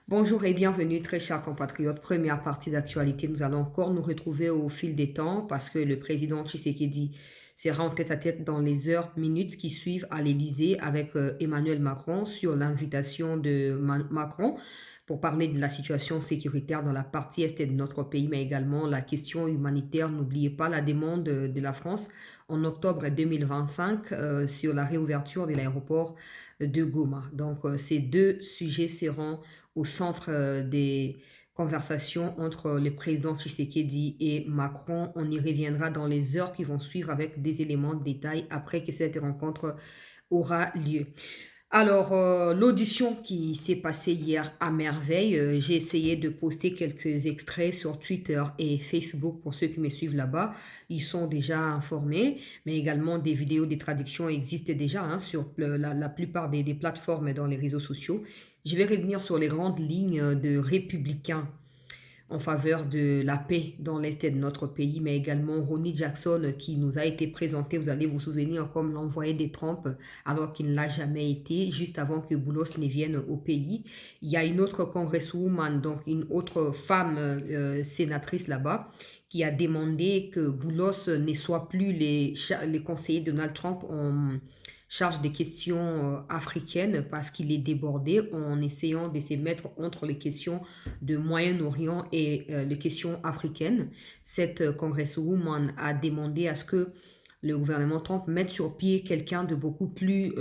Bonjour et bienvenue, très chers compatriotes. Première partie d'actualité, nous allons encore nous retrouver au fil des temps parce que le président Tshisekedi sera en tête-à-tête dans les heures, minutes qui suivent à l'Élysée avec Emmanuel Macron sur l'invitation de Macron pour parler de la situation sécuritaire dans la partie est de notre pays, mais également la question humanitaire. N'oubliez pas la demande de la France en octobre 2025 sur la réouverture de l'aéroport de Goma. Donc, ces deux sujets seront au centre des conversations entre le président Tshisekedi et Macron. On y reviendra dans les heures qui vont suivre avec des éléments de détail après que cette rencontre aura lieu. Alors, l'audition qui s'est passée hier à merveille, j'ai essayé de poster quelques extraits sur Twitter et Facebook pour ceux qui me suivent là-bas. Ils sont déjà informés, mais également des vidéos, des traductions existent déjà sur la plupart des plateformes dans les réseaux sociaux. Je vais revenir sur les grandes lignes de républicains en faveur de la paix dans l'Est de notre pays, mais également Ronnie Jackson qui nous a été présenté, vous allez vous souvenir, comme l'envoyé des Trump, alors qu'il ne l'a jamais été, juste avant que Boulos ne vienne au pays. Il y a une autre congresswoman, donc une autre femme sénatrice là-bas, qui a demandé que Boulos ne soit plus les conseillers de Donald Trump en charge des questions africaines parce qu'il est débordé en essayant de se mettre entre les questions de Moyen-Orient et les questions africaines. Cette congresswoman a demandé à ce que le gouvernement Trump mette sur pied quelqu'un de beaucoup plus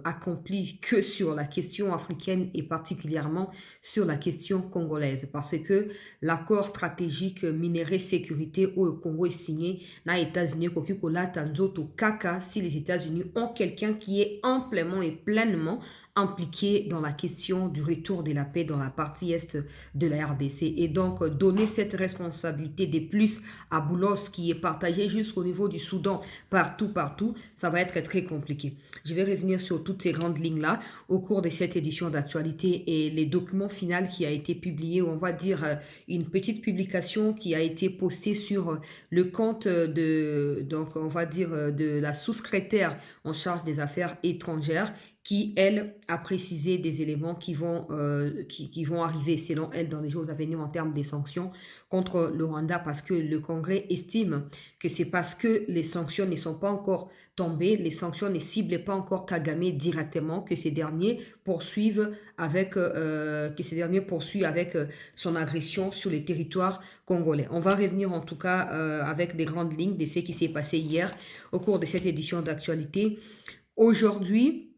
accompli que sur la question africaine et particulièrement sur la question congolaise. Parce que l'accord stratégique minerai sécurité au Congo est signé aux États-Unis, Kaka, si les États-Unis ont quelqu'un qui est amplement et pleinement impliqué dans la question du retour de la paix dans la partie est de la RDC. Et donc, donner cette responsabilité de plus à Boulos qui est partagée jusqu'au niveau du Soudan, partout, ça va être très compliqué. Je vais revenir sur toutes ces grandes lignes-là au cours de cette édition d'actualité et les documents finaux qui a été publié, on va dire une petite publication qui a été postée sur le compte donc on va dire de la sous-secrétaire en charge des affaires étrangères qui, elle, a précisé des éléments qui vont arriver, selon elle, dans les jours à venir en termes des sanctions contre le Rwanda, parce que le Congrès estime que c'est parce que les sanctions ne sont pas encore tombées, les sanctions ne ciblent pas encore Kagame directement, que ces derniers poursuivent avec, son agression sur les territoires congolais. On va revenir en tout cas avec des grandes lignes de ce qui s'est passé hier au cours de cette édition d'actualité. Aujourd'hui,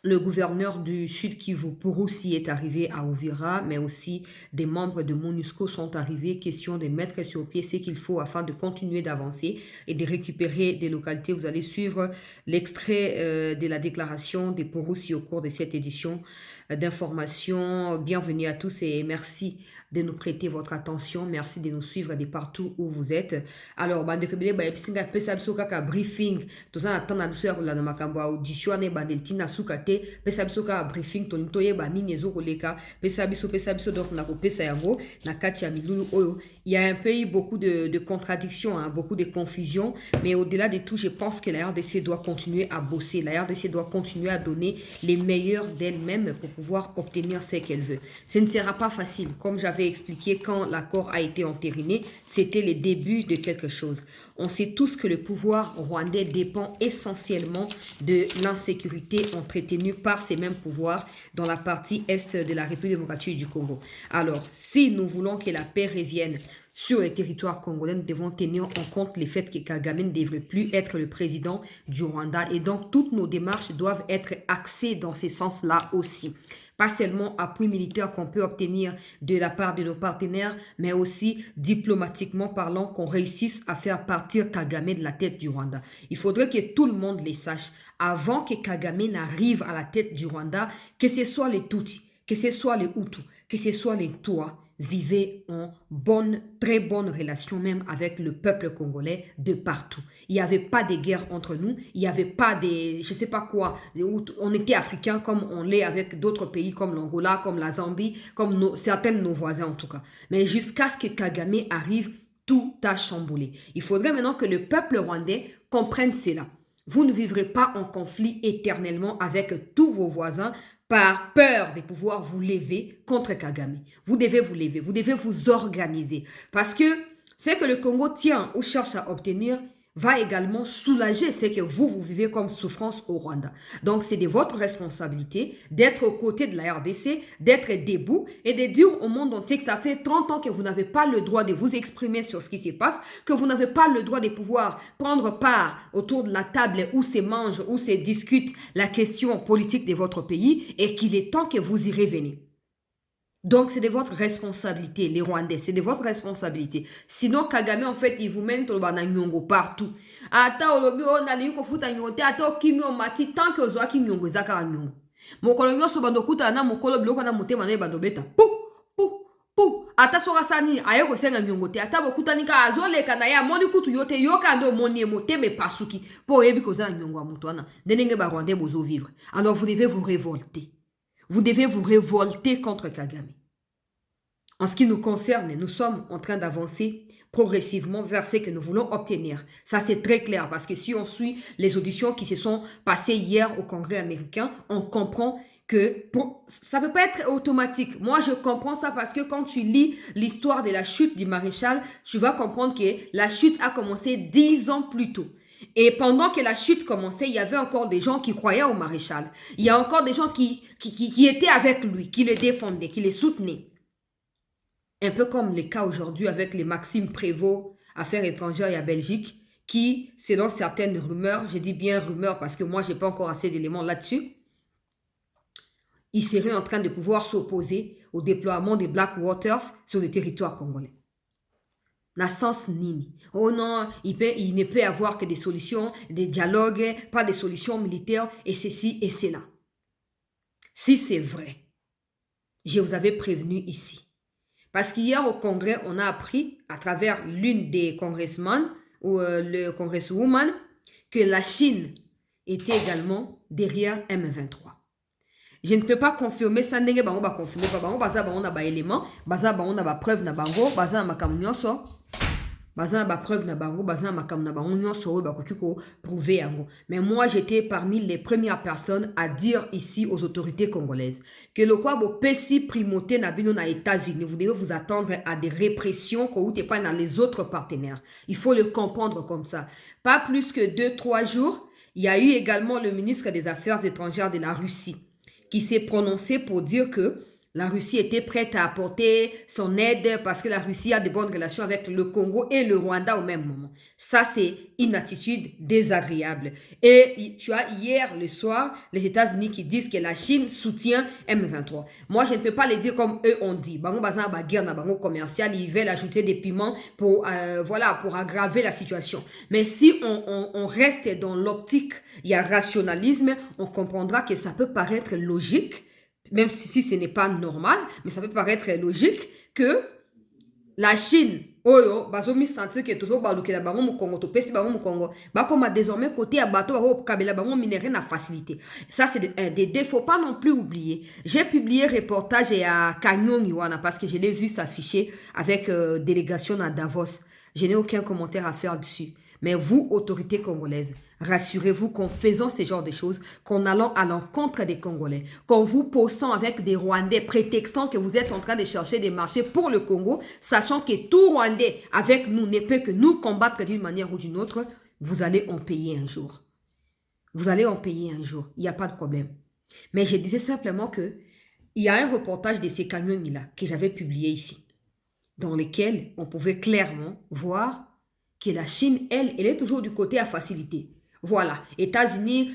le gouverneur du Sud Kivu, Pouroussi, est arrivé à Uvira, mais aussi des membres de MONUSCO sont arrivés. Question de mettre sur pied ce qu'il faut afin de continuer d'avancer et de récupérer des localités. Vous allez suivre l'extrait de la déclaration de Pouroussi au cours de cette édition d'information. Bienvenue à tous et merci de nous prêter votre attention. Merci de nous suivre de partout où vous êtes. Alors, bandekebele ba episinga pesa biso kaka briefing. Toza na tanda biso ya kolanda makambo audition ne bandeltina sukate pesa biso kaka briefing tonitoye ba nini ezokoleka pesa biso donc na kopesa yango na kati ya milulu oyo. Il y a un peu eu beaucoup de contradictions, beaucoup de confusion, mais au-delà de tout, je pense que la RDC doit continuer à bosser. La RDC doit continuer à donner les meilleurs d'elle-même pour pouvoir obtenir ce qu'elle veut. Ce ne sera pas facile. Comme j'avais expliqué, quand l'accord a été entériné, c'était le début de quelque chose. On sait tous que le pouvoir rwandais dépend essentiellement de l'insécurité entretenue par ces mêmes pouvoirs dans la partie est de la République démocratique du Congo. Alors, si nous voulons que la paix revienne sur les territoires congolais, nous devons tenir en compte le fait que Kagame ne devrait plus être le président du Rwanda. Et donc, toutes nos démarches doivent être axées dans ce sens-là aussi. Pas seulement appui militaire qu'on peut obtenir de la part de nos partenaires, mais aussi diplomatiquement parlant qu'on réussisse à faire partir Kagame de la tête du Rwanda. Il faudrait que tout le monde les sache. Avant que Kagame n'arrive à la tête du Rwanda, que ce soit les Tutsis, que ce soit les Hutus, que ce soit les Tois, vivaient en très bonne relation même avec le peuple congolais de partout. Il n'y avait pas de guerre entre nous, il n'y avait pas de, je sais pas quoi, on était africains comme on l'est avec d'autres pays comme l'Angola, comme la Zambie, comme certains de nos voisins en tout cas. Mais jusqu'à ce que Kagame arrive, tout a chamboulé. Il faudrait maintenant que le peuple rwandais comprenne cela. Vous ne vivrez pas en conflit éternellement avec tous vos voisins par peur de pouvoir vous lever contre Kagame. Vous devez vous lever, vous devez vous organiser. Parce que ce que le Congo tient ou cherche à obtenir va également soulager ce que vous vivez comme souffrance au Rwanda. Donc, c'est de votre responsabilité d'être aux côtés de la RDC, d'être debout et de dire au monde entier que ça fait 30 ans que vous n'avez pas le droit de vous exprimer sur ce qui se passe, que vous n'avez pas le droit de pouvoir prendre part autour de la table où se mange, où se discute la question politique de votre pays et qu'il est temps que vous y reveniez. Donc, c'est de votre responsabilité, les Rwandais, c'est de votre responsabilité. Sinon, Kagame, en fait, il vous mène nyongo partout. Ata olobi on a liyo kofuta nyongo te, ata okimi o mati, tant que ozoaki nyongo ezaka nyongo. Mokolo nyonso bando kuta na mokolo biloko na motema na bando beta. Pou. Ata soka sani, aye ko senga nyongo te, ata bokuta nika azoleka na ya moni kutu yote, yoka ando moni moteme pasuki. Po yebi ko zana nyongo a mutuana. Denenge ba Rwandais bozo vivre. Alors, vous devez vous révolter. Vous devez vous révolter contre Kagame. En ce qui nous concerne, nous sommes en train d'avancer progressivement vers ce que nous voulons obtenir. Ça, c'est très clair parce que si on suit les auditions qui se sont passées hier au Congrès américain, on comprend que ça ne peut pas être automatique. Moi, je comprends ça parce que quand tu lis l'histoire de la chute du maréchal, tu vas comprendre que la chute a commencé 10 ans plus tôt. Et pendant que la chute commençait, il y avait encore des gens qui croyaient au maréchal. Il y a encore des gens qui étaient avec lui, qui le défendaient, qui le soutenaient. Un peu comme le cas aujourd'hui avec les Maxime Prévost, Affaires étrangères et à Belgique, qui, selon certaines rumeurs, je dis bien rumeurs parce que moi, je n'ai pas encore assez d'éléments là-dessus, ils seraient en train de pouvoir s'opposer au déploiement des Black Waters sur le territoire congolais. Na sens nini. Oh non, il ne peut y avoir que des solutions, des dialogues, pas des solutions militaires, et ceci et cela. Si c'est vrai, je vous avais prévenu ici. Parce qu'hier au Congrès, on a appris, à travers l'une des congressmen, ou le congresswoman, que la Chine était également derrière M23. Je ne peux pas confirmer ça, ndenge bango ba confirmer pas bango baza bango na ba élément, baza bango na ba preuve na bango, baza na makambo nyonso. Baza na ba preuve na bango, baza na makambo na bango nyonso ba koki ko prouver yango. Mais moi j'étais parmi les premières personnes à dire ici aux autorités congolaises que le quoi bo pesi primauté na bino na États-Unis, vous devez vous attendre à des répressions que vous n'êtes pas dans les autres partenaires. Il faut le comprendre comme ça. Pas plus que 2-3 jours, il y a eu également le ministre des Affaires étrangères de la Russie qui s'est prononcé pour dire que la Russie était prête à apporter son aide parce que la Russie a de bonnes relations avec le Congo et le Rwanda au même moment. Ça, c'est une attitude désagréable. Et tu as hier le soir, les États-Unis qui disent que la Chine soutient M23. Moi, je ne peux pas le dire comme eux ont dit. Bango bazan ba guerre na bango commercial, ils veulent ajouter des piments pour pour aggraver la situation. Mais si on reste dans l'optique, il y a rationalisme, on comprendra que ça peut paraître logique. Même si ce n'est pas normal, mais ça peut paraître logique que la Chine, bazomi sentir que toujours baluki la bango mu Congo, to pesi bango mu Congo, ba comme désormais côté à bateau au kabela bango minerai na facilité. Ça c'est des défauts, pas non plus oublier. J'ai publié reportage à Kanyongiwana parce que je l'ai vu s'afficher avec délégation à Davos. Je n'ai aucun commentaire à faire dessus. Mais vous, autorités congolaises, rassurez-vous qu'en faisant ce genre de choses, qu'en allant à l'encontre des Congolais, qu'en vous postant avec des Rwandais, prétextant que vous êtes en train de chercher des marchés pour le Congo, sachant que tout Rwandais avec nous ne peut que nous combattre d'une manière ou d'une autre, vous allez en payer un jour. Vous allez en payer un jour. Il n'y a pas de problème. Mais je disais simplement que il y a un reportage de ces camions-là que j'avais publié ici, dans lequel on pouvait clairement voir que la Chine, elle est toujours du côté à facilité. Voilà, États-Unis,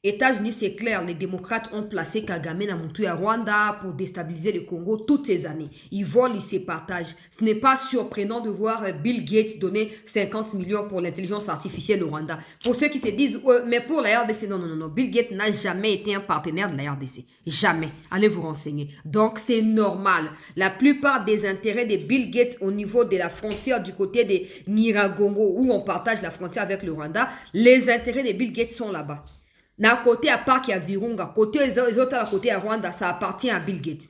États-Unis, c'est clair, les démocrates ont placé Kagame na Moutou à Rwanda pour déstabiliser le Congo toutes ces années. Ils volent, ils se partagent. Ce n'est pas surprenant de voir Bill Gates donner 50 millions pour l'intelligence artificielle au Rwanda. Pour ceux qui se disent, mais pour la RDC, non. Bill Gates n'a jamais été un partenaire de la RDC. Jamais. Allez vous renseigner. Donc, c'est normal. La plupart des intérêts de Bill Gates au niveau de la frontière du côté de Nyiragongo, où on partage la frontière avec le Rwanda, les intérêts de Bill Gates sont là-bas. D'un côté à part qu'il y a Virunga, côté les autres à côté à Rwanda, ça appartient à Bill Gates.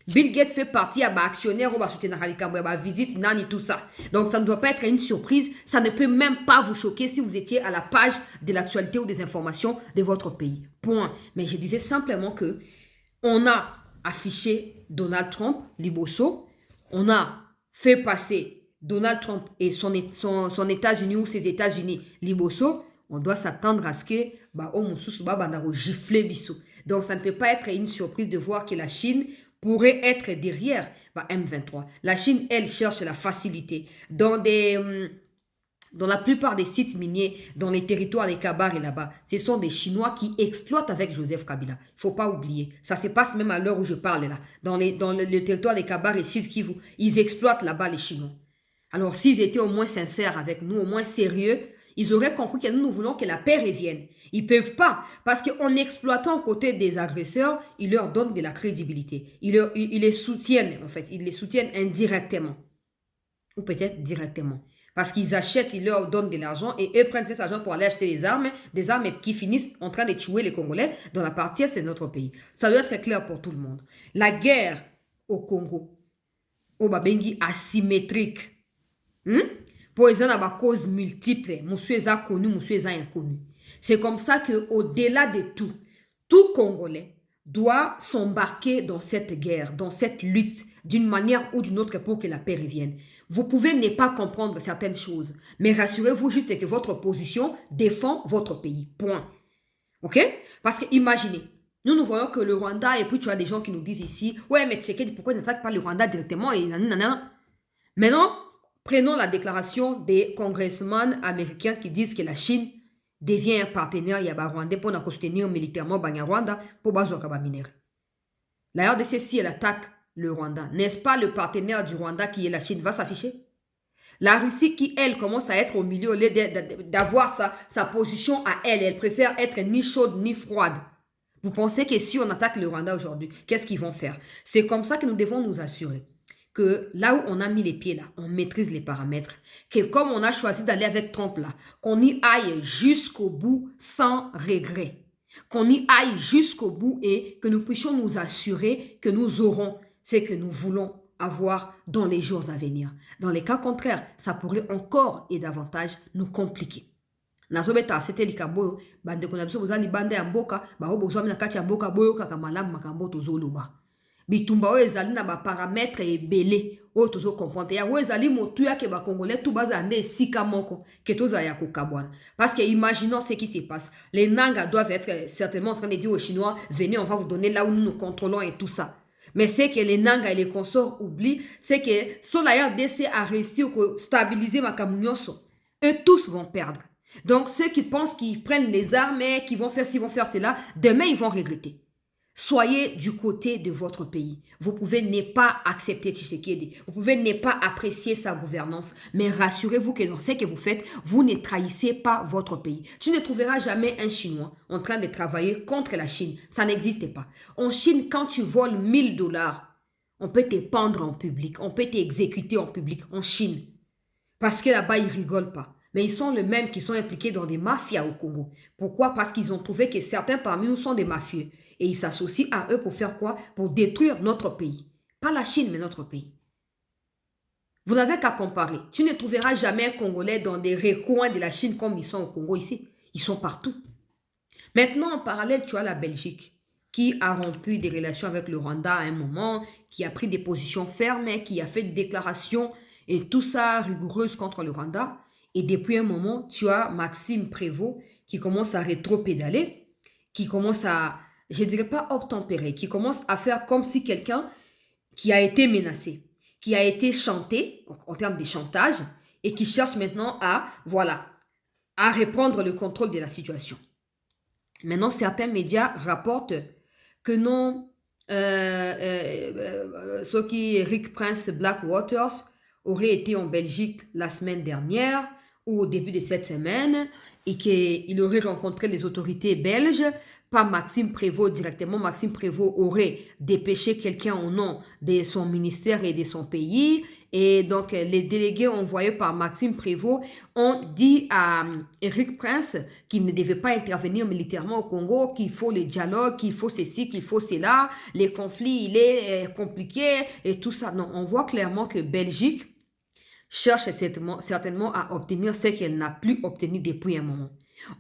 Bill Gates fait partie à actionnaire ou à soutenir à visite, nani, tout ça. Donc, ça ne doit pas être une surprise. Ça ne peut même pas vous choquer si vous étiez à la page de l'actualité ou des informations de votre pays. Point. Mais je disais simplement que on a affiché Donald Trump, Liboso. On a fait passer Donald Trump et son États-Unis ou ses États-Unis, Liboso. On doit s'attendre à ce que gifler biso. Donc, ça ne peut pas être une surprise de voir que la Chine pourrait être derrière M23. La Chine, elle, cherche la facilité. Dans la plupart des sites miniers, dans les territoires, les Kabar et là-bas, ce sont des Chinois qui exploitent avec Joseph Kabila. Il ne faut pas oublier. Ça se passe même à l'heure où je parle là. Dans le territoire des Kabar et Sud Kivu, ils exploitent là-bas les Chinois. Alors, s'ils étaient au moins sincères avec nous, au moins sérieux, ils auraient compris que nous voulons que la paix revienne. Ils ne peuvent pas, parce qu'en exploitant aux côtés des agresseurs, ils leur donnent de la crédibilité. Ils les soutiennent, en fait. Ils les soutiennent indirectement. Ou peut-être directement. Parce qu'ils achètent, ils leur donnent de l'argent et eux prennent cet argent pour aller acheter des armes qui finissent en train de tuer les Congolais dans la partie est de notre pays. Ça doit être clair pour tout le monde. La guerre au Congo, au Babengi asymétrique, pour les gens, il y a des causes multiples. Monsieur est connu, monsieur est inconnu. C'est comme ça qu'au-delà de tout, tout Congolais doit s'embarquer dans cette guerre, dans cette lutte, d'une manière ou d'une autre pour que la paix revienne. Vous pouvez ne pas comprendre certaines choses, mais rassurez-vous juste que votre position défend votre pays. Point. OK? Parce que imaginez, nous voyons que le Rwanda, et puis tu as des gens qui nous disent ici, ouais, mais Tshisekedi, pourquoi il n'attaque pas le Rwanda directement et nanana. Maintenant, prenons la déclaration des congressmen américains qui disent que la Chine devient un partenaire rwandais pour nous soutenir militairement Rwanda pour bazoka ba minéraux. La RDC, si elle attaque le Rwanda, n'est-ce pas le partenaire du Rwanda qui est la Chine va s'afficher? La Russie qui, elle, commence à être au milieu, au lieu d'avoir sa position à elle, elle préfère être ni chaude ni froide. Vous pensez que si on attaque le Rwanda aujourd'hui, qu'est-ce qu'ils vont faire? C'est comme ça que nous devons nous assurer que là où on a mis les pieds là, on maîtrise les paramètres, que comme on a choisi d'aller avec Trump là, qu'on y aille jusqu'au bout sans regret, qu'on y aille jusqu'au bout et que nous puissions nous assurer que nous aurons ce que nous voulons avoir dans les jours à venir. Dans les cas contraires, ça pourrait encore et davantage nous compliquer. Nazobeta c'était likambo bande ko na biso bozali bande ya mboka ba ho bozwa na kati ya mboka boyo kaka malamu makambo tozoloba. Bitumba oyo ezali na baparametre ebele oyo tozo comprendre yango ezali motu ya ke bakongolais tout baza nde esika moko ke toza ya kokabwana parce que imaginons ce qui se passe, les Nanga doivent être certainement en train de dire aux Chinois venez on va vous donner là où nous nous contrôlons et tout ça, mais c'est que les Nanga et les consorts oublient, c'est que son la RDC a réussi à stabiliser makambo nyonso, eux tous vont perdre. Donc ceux qui pensent qu'ils prennent les armes et qu'ils vont faire ci, vont faire cela, demain ils vont regretter. Soyez du côté de votre pays. Vous pouvez ne pas accepter Tshisekedi. Vous pouvez ne pas apprécier sa gouvernance. Mais rassurez-vous que dans ce que vous faites, vous ne trahissez pas votre pays. Tu ne trouveras jamais un Chinois en train de travailler contre la Chine. Ça n'existe pas. En Chine, quand tu voles 1000 $, on peut te pendre en public. On peut t'exécuter en public en Chine. Parce que là-bas, ils rigolent pas. Mais ils sont les mêmes qui sont impliqués dans des mafias au Congo. Pourquoi? Parce qu'ils ont trouvé que certains parmi nous sont des mafieux. Et ils s'associent à eux pour faire quoi? Pour détruire notre pays. Pas la Chine, mais notre pays. Vous n'avez qu'à comparer. Tu ne trouveras jamais un Congolais dans des recoins de la Chine comme ils sont au Congo ici. Ils sont partout. Maintenant, en parallèle, tu as la Belgique qui a rompu des relations avec le Rwanda à un moment, qui a pris des positions fermes, qui a fait des déclarations et tout ça rigoureuses contre le Rwanda. Et depuis un moment, tu as Maxime Prévost qui commence à rétro-pédaler, qui commence à, je ne dirais pas obtempérer, qui commence à faire comme si quelqu'un qui a été menacé, qui a été chanté, en termes de chantage, et qui cherche maintenant à, voilà, à reprendre le contrôle de la situation. Maintenant, certains médias rapportent que non, ceux qui Rick Prince Black Waters aurait été en Belgique la semaine dernière, ou au début de cette semaine et qu'il aurait rencontré les autorités belges, pas Maxime Prévost directement. Maxime Prévost aurait dépêché quelqu'un au nom de son ministère et de son pays. Et donc, les délégués envoyés par Maxime Prévost ont dit à Éric Prince qu'il ne devait pas intervenir militairement au Congo, qu'il faut les dialogues, qu'il faut ceci, qu'il faut cela, les conflits, il est compliqué et tout ça. Non, on voit clairement que Belgique cherche certainement à obtenir ce qu'elle n'a plus obtenu depuis un moment.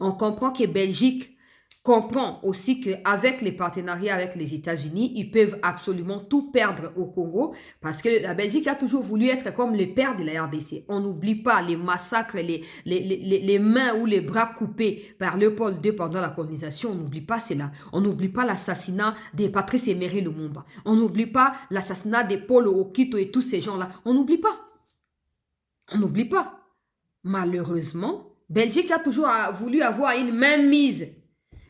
On comprend que Belgique comprend aussi qu'avec les partenariats avec les États-Unis, ils peuvent absolument tout perdre au Congo parce que la Belgique a toujours voulu être comme le père de la RDC. On n'oublie pas les massacres, les mains ou les bras coupés par Léopold II pendant la colonisation. On n'oublie pas cela. On n'oublie pas l'assassinat de Patrice Emery Lumumba. On n'oublie pas l'assassinat de Paul Okito et tous ces gens-là. On n'oublie pas. On n'oublie pas. Malheureusement, Belgique a toujours voulu avoir une main mise.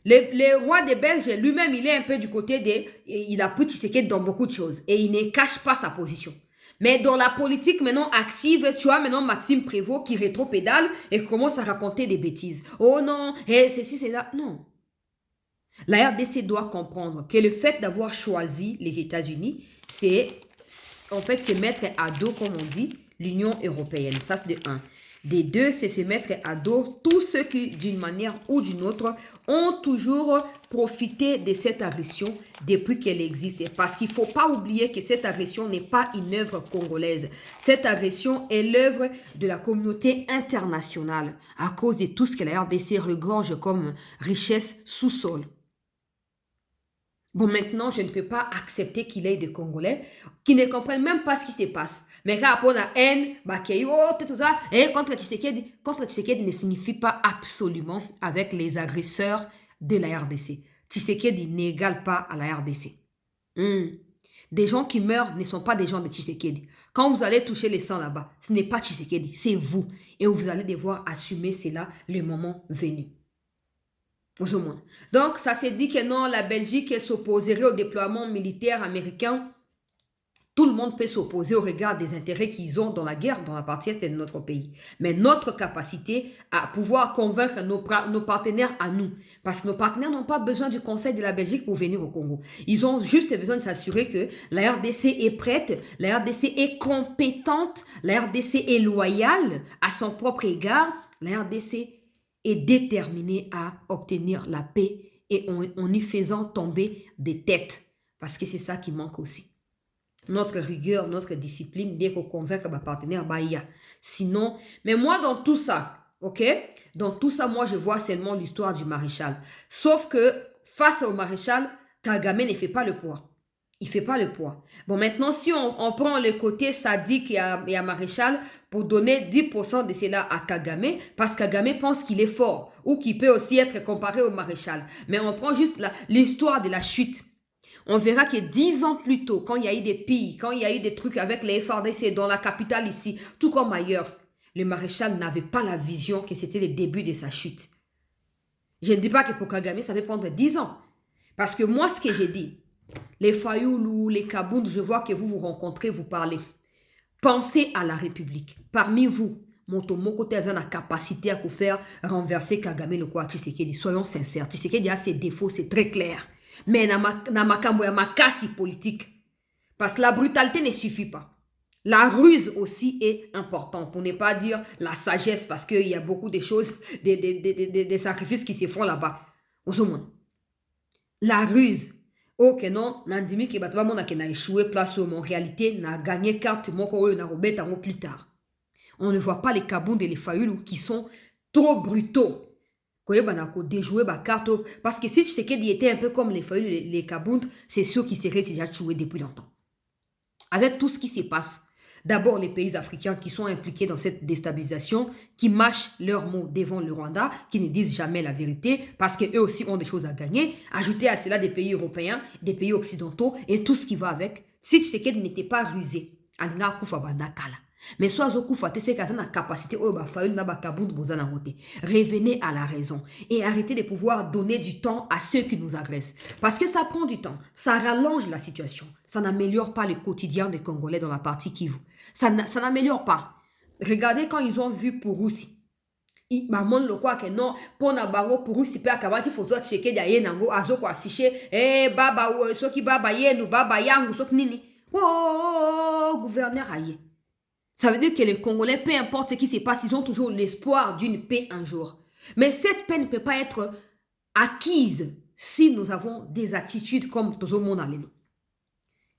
Le roi des Belges, lui-même, il est un peu du côté des... Il a pris Tshisekedi dans beaucoup de choses. Et il ne cache pas sa position. Mais dans la politique maintenant active, tu vois maintenant Maxime Prévost qui rétropédale et commence à raconter des bêtises. Oh non, et ceci, c'est là. Non. La RDC doit comprendre que le fait d'avoir choisi les États-Unis, c'est en fait se mettre à dos, comme on dit, l'Union européenne. Ça, c'est de un. Des deux, c'est se mettre à dos tous ceux qui, d'une manière ou d'une autre, ont toujours profité de cette agression depuis qu'elle existe. Parce qu'il ne faut pas oublier que cette agression n'est pas une œuvre congolaise. Cette agression est l'œuvre de la communauté internationale à cause de tout ce que la RDC regorge comme richesse sous-sol. Bon, maintenant, je ne peux pas accepter qu'il y ait des Congolais qui ne comprennent même pas ce qui se passe. Mais quand on a haine, tout ça, et contre Tshisekedi ne signifie pas absolument avec les agresseurs de la RDC. Tshisekedi n'égale pas à la RDC. Des gens qui meurent ne sont pas des gens de Tshisekedi. Quand vous allez toucher les sangs là-bas, ce n'est pas Tshisekedi, c'est vous. Et vous allez devoir assumer cela le moment venu. Donc, ça s'est dit que non, la Belgique s'opposerait au déploiement militaire américain. Tout le monde peut s'opposer au regard des intérêts qu'ils ont dans la guerre, dans la partie est de notre pays. Mais notre capacité à pouvoir convaincre nos partenaires à nous, parce que nos partenaires n'ont pas besoin du conseil de la Belgique pour venir au Congo. Ils ont juste besoin de s'assurer que la RDC est prête, la RDC est compétente, la RDC est loyale à son propre égard, la RDC est déterminée à obtenir la paix et en y faisant tomber des têtes. Parce que c'est ça qui manque aussi. Notre rigueur, notre discipline, dès qu'on convainc ma partenaire, sinon, mais moi dans tout ça, ok? Dans tout ça, moi je vois seulement l'histoire du maréchal. Sauf que face au maréchal, Kagame ne fait pas le poids. Il ne fait pas le poids. Bon, maintenant, si on prend le côté sadique et à Maréchal pour donner 10% de cela à Kagame, parce que Kagame pense qu'il est fort ou qu'il peut aussi être comparé au Maréchal. Mais on prend juste l'histoire de la chute. On verra que 10 ans plus tôt, quand il y a eu des pilles, quand il y a eu des trucs avec les FARDC dans la capitale ici, tout comme ailleurs, le Maréchal n'avait pas la vision que c'était le début de sa chute. Je ne dis pas que pour Kagame, ça va prendre 10 ans. Parce que moi, ce que j'ai dit, les Fayoulou, les Kabound, je vois que vous vous rencontrez, vous parlez. Pensez à la République. Parmi vous, Motomoko a la capacité à vous faire renverser Kagame le quoi Tshisekedi. Soyons sincères. Tshisekedi a ses défauts, c'est très clair. Mais na makambo ya makasi politique. Parce que la brutalité ne suffit pas. La ruse aussi est importante. Pour ne pas dire la sagesse, parce qu'il y a beaucoup de choses, des sacrifices qui se font là-bas. La ruse. Ok, non, nandimi ke bataba mona ke na échoué place où en réalité na gagné carte moko oyo na robeta ngo plus tard. On ne voit pas les Kabound et les Fayoulou qui sont trop brutaux. Koyeba ko déjouer ba carte parce que si Tshisekedi était un peu comme les Fayoulou les Kabound, c'est sûr qu'ils seraient déjà tués depuis longtemps. Avec tout ce qui se passe, d'abord les pays africains qui sont impliqués dans cette déstabilisation, qui mâchent leurs mots devant le Rwanda, qui ne disent jamais la vérité, parce qu'eux aussi ont des choses à gagner. Ajouter à cela des pays européens, des pays occidentaux et tout ce qui va avec. Si Tshisekedi n'était pas rusé, Alina Kufa Bandakala. Mais soit Zokufa, c'est qu'à la capacité, revenez à la raison et arrêtez de pouvoir donner du temps à ceux qui nous agressent. Parce que ça prend du temps, ça rallonge la situation, ça n'améliore pas le quotidien des Congolais dans la partie Kivu. Ça n'améliore pas. Regardez quand ils ont vu Pouroussi. Maman le quoi que non pour na bango pour si peut acabar photo checker d'ailleurs nango azo ko afficher baba soki baba yenu baba yangu soki nini gouverneur aye. Ça veut dire que les Congolais, peu importe ce qui se passe, ils ont toujours l'espoir d'une paix un jour. Mais cette paix ne peut pas être acquise si nous avons des attitudes comme tout le monde a.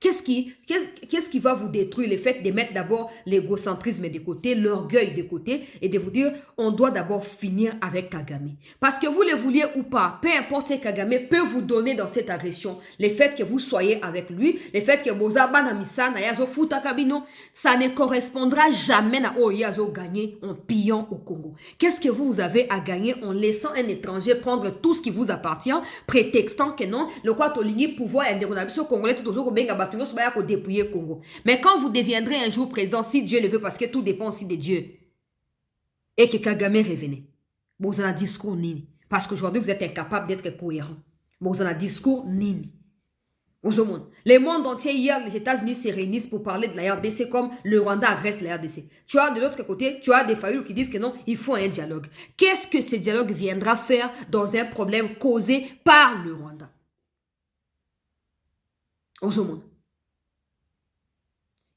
Qu'est-ce qui va vous détruire? Le fait de mettre d'abord l'égocentrisme de côté, l'orgueil de côté et de vous dire on doit d'abord finir avec Kagame. Parce que vous le vouliez ou pas, peu importe ce que Kagame peut vous donner dans cette agression, le fait que vous soyez avec lui, le fait que ça ne correspondra jamais à Oyazo gagner en pillant au Congo. Qu'est-ce que vous avez à gagner en laissant un étranger prendre tout ce qui vous appartient, prétextant que non, le quoi tolingi pouvoir indégonable congolais tout au dépouiller Congo. Mais quand vous deviendrez un jour président, si Dieu le veut, parce que tout dépend aussi de Dieu, et que Kagame revenait, vous avez un discours nini. Parce qu'aujourd'hui, vous êtes incapable d'être cohérent. Vous avez un discours nini. Le monde entier, hier, les États-Unis se réunissent pour parler de la RDC comme le Rwanda agresse la RDC. Tu as de l'autre côté, tu as des Fayulu qui disent que non, il faut un dialogue. Qu'est-ce que ce dialogue viendra faire dans un problème causé par le Rwanda?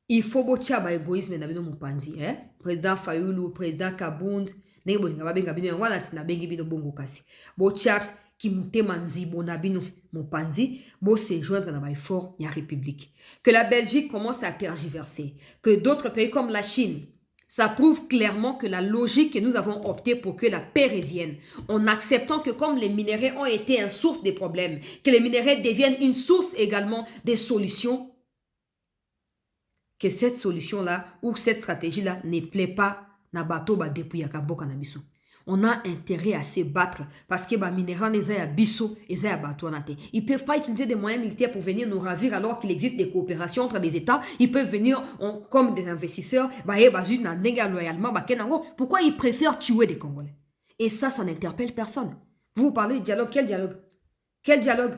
Il faut botia ba égoïsme na bino mopanzi président Fayulu, président Kabund ndenge bolinga babenga bino yango wana tina bengi bino bongo kasi botia ki mutema nzibo na bino mopanzi bo se joindre na ba effort ya république. Que la Belgique commence à tergiverser, que d'autres pays comme la Chine, ça prouve clairement que la logique que nous avons opté pour que la paix revienne, en acceptant que comme les minéraux ont été une source des problèmes, que les minéraux deviennent une source également des solutions, que cette solution-là ou cette stratégie-là ne plaît pas na bateau ba depuis ya kamboka na biso. On a intérêt à se battre parce que ba minéraux les a biso et a bateau na te. Ils peuvent pas utiliser des moyens militaires pour venir nous ravir alors qu'il existe des coopérations entre des États. Ils peuvent venir comme des investisseurs na nenga loyalement ba kenango. Pourquoi ils préfèrent tuer des Congolais? Et ça n'interpelle personne. Vous parlez de dialogue, quel dialogue? Quel dialogue?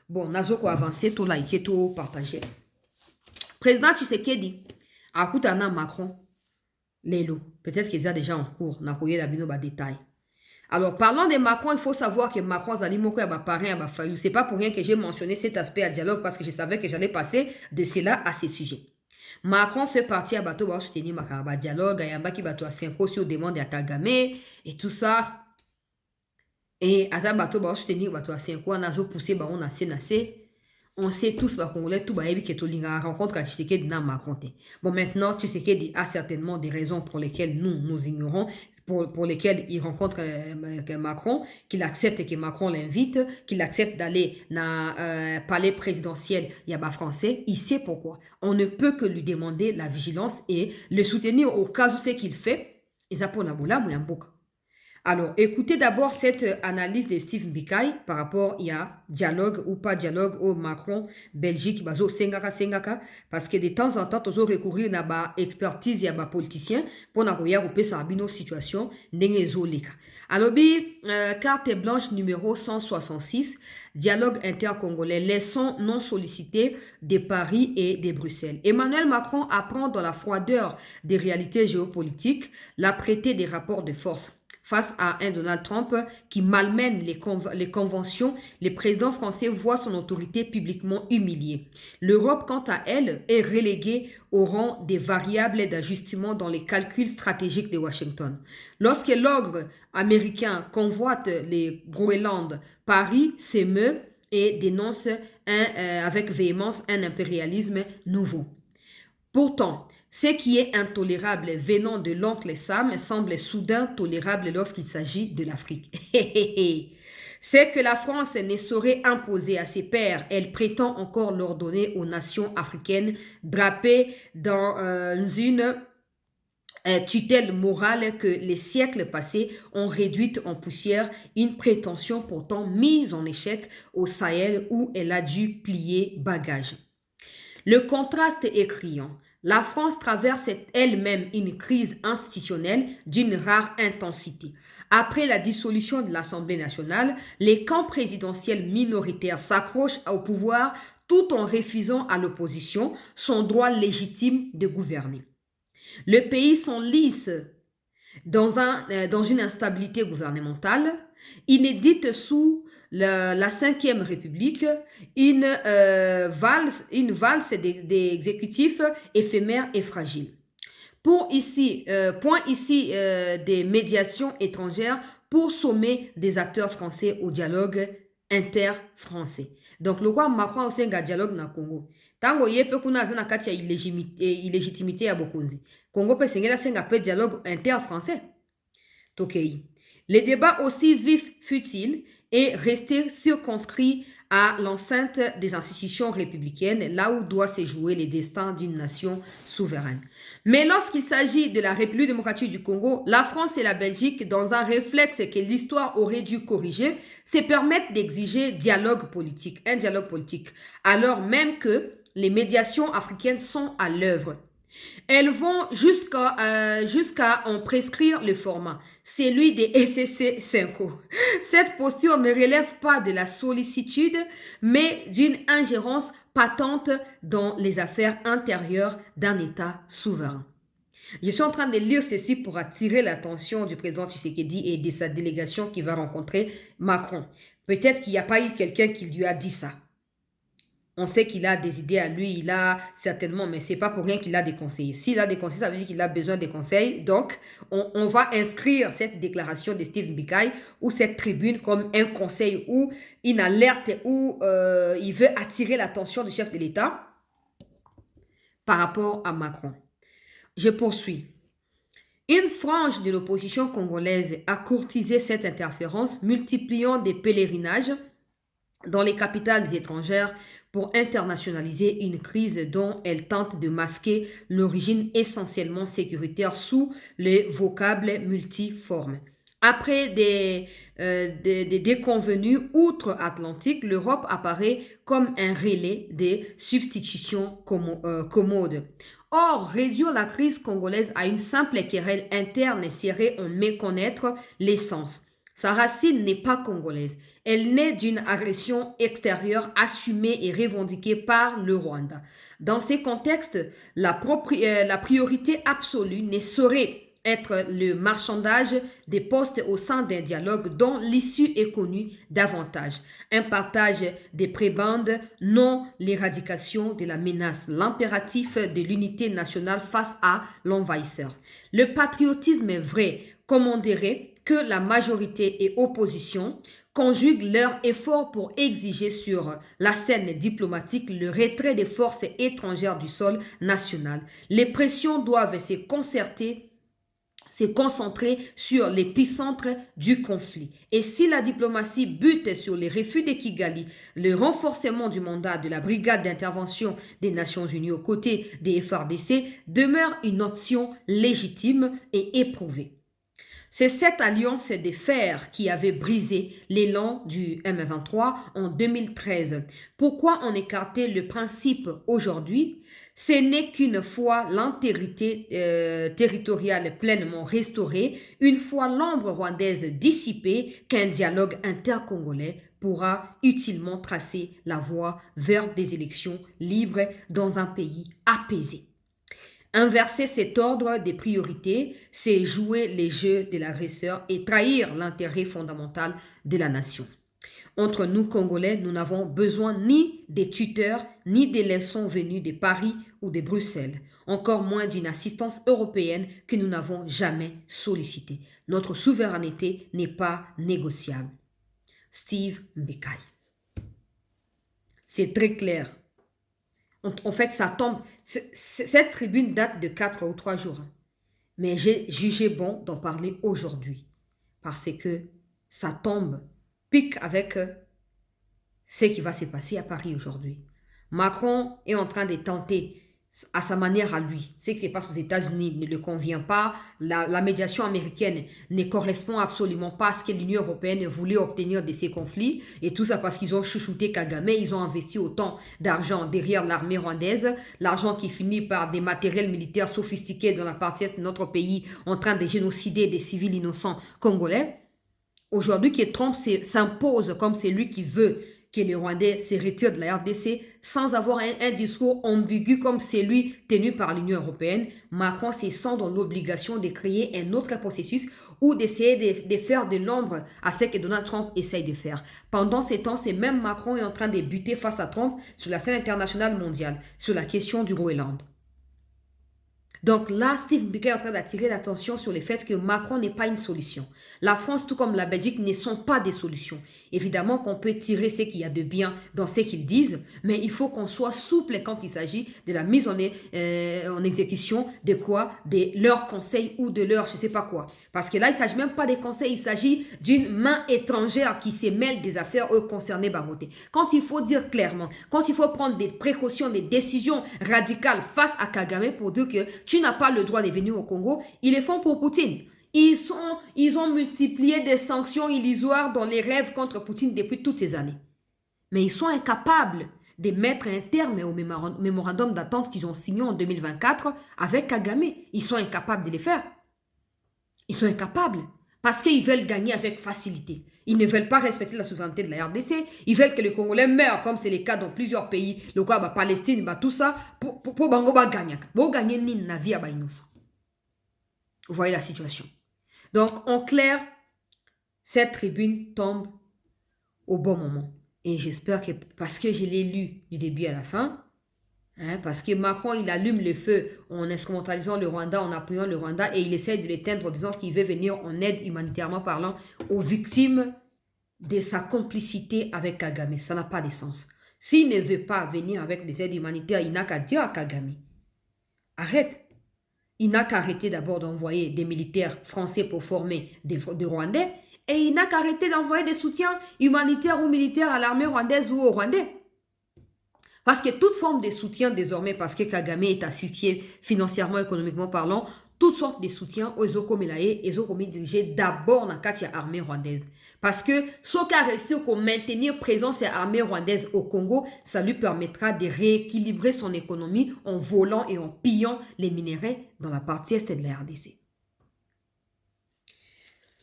Bon, nazo ko avancer tout là, il tout partager. Président Tshisekedi, à Koutana Macron, Lélo, peut-être qu'ils ont déjà en cours, n'a pas eu la détail. Alors, parlant de Macron, il faut savoir que Macron, Zalimoko, a parrain, a fallu. C'est pas pour rien que j'ai mentionné cet aspect à dialogue parce que je savais que j'allais passer de cela à ces sujets. Macron fait partie à bateau, va soutenir ma dialogue, à Yamba qui bateau à 5 ans sur demande à Kagame et tout ça. Et à ça bateau, va soutenir bateau à 5 ans, on a poussé, on a sénacé. On sait tous que Congolais tout baébi que Tolinga rencontre à Tshisekedi n'a ma compte. Bon, maintenant, Tshisekedi a certainement des raisons pour lesquelles nous ignorons, pour lesquelles il rencontre Macron, qu'il accepte que Macron l'invite, qu'il accepte d'aller dans palais présidentiel Yaba français. Il sait pourquoi. On ne peut que lui demander la vigilance et le soutenir au cas où c'est qu'il fait. Et ça pour la boula, mouyambouk. Alors, écoutez d'abord cette analyse de Steve Mbikaï par rapport à dialogue ou pas dialogue au Macron, Belgique, bazo sengaka, parce que de temps en temps, ils ont recourir à la expertise et à la politicien pour nous regarder sa situation n'engezoleka. Alors, carte blanche numéro 166, dialogue intercongolais, leçons non sollicitées de Paris et de Bruxelles. Emmanuel Macron apprend dans la froideur des réalités géopolitiques, l'a prêté des rapports de force. Face à un Donald Trump qui malmène les conventions, le président français voit son autorité publiquement humiliée. L'Europe, quant à elle, est reléguée au rang des variables d'ajustement dans les calculs stratégiques de Washington. Lorsque l'ogre américain convoite les Groenland, Paris s'émeut et dénonce avec véhémence un impérialisme nouveau. Pourtant, ce qui est intolérable venant de l'oncle Sam semble soudain tolérable lorsqu'il s'agit de l'Afrique. C'est que la France ne saurait imposer à ses pairs. Elle prétend encore l'ordonner aux nations africaines drapées dans une tutelle morale que les siècles passés ont réduite en poussière, une prétention pourtant mise en échec au Sahel où elle a dû plier bagage. Le contraste est criant. La France traverse elle-même une crise institutionnelle d'une rare intensité. Après la dissolution de l'Assemblée nationale, les camps présidentiels minoritaires s'accrochent au pouvoir tout en refusant à l'opposition son droit légitime de gouverner. Le pays s'enlise dans une instabilité gouvernementale, inédite sous la Cinquième République, une valse des exécutifs éphémères et fragiles. Point ici des médiations étrangères pour sommer des acteurs français au dialogue inter-français. Donc, le roi Macron a aussi un dialogue dans le Congo. Tango yepe kuna azana kati ya illégitimité ya bokonzi. Congo peut sengela senga pe dialogue inter-français. Tokei. Les débats aussi vifs fut-il et rester circonscrits à l'enceinte des institutions républicaines, là où doit se jouer les destins d'une nation souveraine. Mais lorsqu'il s'agit de la République démocratique du Congo, la France et la Belgique, dans un réflexe que l'histoire aurait dû corriger, se permettent d'exiger un dialogue politique, alors même que les médiations africaines sont à l'œuvre. Elles vont jusqu'à en prescrire le format, celui des SCC 5O. Cette posture ne relève pas de la sollicitude, mais d'une ingérence patente dans les affaires intérieures d'un État souverain. Je suis en train de lire ceci pour attirer l'attention du président Tshisekedi et de sa délégation qui va rencontrer Macron. Peut-être qu'il n'y a pas eu quelqu'un qui lui a dit ça. On sait qu'il a des idées à lui, il a certainement, mais c'est pas pour rien qu'il a des conseils. S'il a des conseils, ça veut dire qu'il a besoin des conseils. Donc, on va inscrire cette déclaration de Steve Mbikai ou cette tribune comme un conseil ou une alerte où il veut attirer l'attention du chef de l'État par rapport à Macron. Je poursuis. Une frange de l'opposition congolaise a courtisé cette interférence, multipliant des pèlerinages dans les capitales étrangères pour internationaliser une crise dont elle tente de masquer l'origine essentiellement sécuritaire sous les vocables multiformes. Après des déconvenus outre-Atlantique, l'Europe apparaît comme un relais des substitutions commodes. Or, réduire la crise congolaise à une simple querelle interne serait en méconnaître l'essence. Sa racine n'est pas congolaise. Elle naît d'une agression extérieure assumée et revendiquée par le Rwanda. Dans ces contextes, la priorité absolue ne saurait être le marchandage des postes au sein d'un dialogue dont l'issue est connue davantage. Un partage des prébendes, non l'éradication de la menace, l'impératif de l'unité nationale face à l'envahisseur. Le patriotisme est vrai, comme on dirait, que la majorité et opposition conjuguent leurs efforts pour exiger sur la scène diplomatique le retrait des forces étrangères du sol national. Les pressions doivent se concentrer sur l'épicentre du conflit. Et si la diplomatie bute sur les refus de Kigali, le renforcement du mandat de la brigade d'intervention des Nations Unies aux côtés des FARDC demeure une option légitime et éprouvée. C'est cette alliance de fer qui avait brisé l'élan du M23 en 2013. Pourquoi en écarter le principe aujourd'hui? Ce n'est qu'une fois l'intégrité territoriale pleinement restaurée, une fois l'ombre rwandaise dissipée, qu'un dialogue intercongolais pourra utilement tracer la voie vers des élections libres dans un pays apaisé. Inverser cet ordre des priorités, c'est jouer les jeux de l'agresseur et trahir l'intérêt fondamental de la nation. Entre nous, Congolais, nous n'avons besoin ni des tuteurs, ni des leçons venues de Paris ou de Bruxelles, encore moins d'une assistance européenne que nous n'avons jamais sollicitée. Notre souveraineté n'est pas négociable. Steve Mbikai. C'est très clair. En fait, ça tombe. Cette tribune date de 4 ou 3 jours. Mais j'ai jugé bon d'en parler aujourd'hui. Parce que ça tombe, pique avec ce qui va se passer à Paris aujourd'hui. Macron est en train de tenter à sa manière à lui. Ce qui se passe aux États-Unis ne le convient pas. La médiation américaine ne correspond absolument pas à ce que l'Union européenne voulait obtenir de ces conflits. Et tout ça parce qu'ils ont chouchouté Kagame. Ils ont investi autant d'argent derrière l'armée rwandaise. L'argent qui finit par des matériels militaires sophistiqués dans la partie est de notre pays en train de génocider des civils innocents congolais. Aujourd'hui, que Trump s'impose comme celui qui veut que les Rwandais se retirent de la RDC sans avoir un discours ambigu comme celui tenu par l'Union européenne. Macron se sent dans l'obligation de créer un autre processus ou d'essayer de faire de l'ombre à ce que Donald Trump essaye de faire. Pendant ces temps, c'est même Macron est en train de buter face à Trump sur la scène internationale mondiale, sur la question du Groenland. Donc là, Steve Biko est en train d'attirer l'attention sur le fait que Macron n'est pas une solution. La France, tout comme la Belgique, ne sont pas des solutions. Évidemment qu'on peut tirer ce qu'il y a de bien dans ce qu'ils disent, mais il faut qu'on soit souple quand il s'agit de la mise en exécution de quoi? De leurs conseils ou de leur je ne sais pas quoi. Parce que là, il ne s'agit même pas des conseils, il s'agit d'une main étrangère qui se mêle des affaires concernées Bangote. Quand il faut dire clairement, quand il faut prendre des précautions, des décisions radicales face à Kagame pour dire que tu n'as pas le droit de venir au Congo, ils le font pour Poutine. Ils ont multiplié des sanctions illusoires dans les rêves contre Poutine depuis toutes ces années. Mais ils sont incapables de mettre un terme au mémorandum d'attente qu'ils ont signé en 2024 avec Kagame. Ils sont incapables de le faire. Ils sont incapables parce qu'ils veulent gagner avec facilité. Ils ne veulent pas respecter la souveraineté de la RDC. Ils veulent que les Congolais meurent, comme c'est le cas dans plusieurs pays. Le cas, Palestine, tout ça, pour Bango gagner. Pour gagner la vie à innocent. Vous voyez la situation. Donc, en clair, cette tribune tombe au bon moment. Et j'espère que, parce que je l'ai lu du début à la fin, parce que Macron, il allume le feu en instrumentalisant le Rwanda, en appuyant le Rwanda, et il essaie de l'éteindre en disant qu'il veut venir en aide humanitairement parlant aux victimes de sa complicité avec Kagame. Ça n'a pas de sens. S'il ne veut pas venir avec des aides humanitaires, il n'a qu'à dire à Kagame, arrête. Il n'a qu'à arrêter d'abord d'envoyer des militaires français pour former des Rwandais, et il n'a qu'à arrêter d'envoyer des soutiens humanitaires ou militaires à l'armée rwandaise ou aux Rwandais. Parce que toute forme de soutien désormais, parce que Kagame est asphyxié financièrement, économiquement parlant, toutes sortes de soutiens aux Ezokomelaye, ils ont dirigé d'abord dans l'armée rwandaise. Parce que ce qui a réussi à maintenir présence de l'armée rwandaise au Congo, ça lui permettra de rééquilibrer son économie en volant et en pillant les minéraux dans la partie est de la RDC.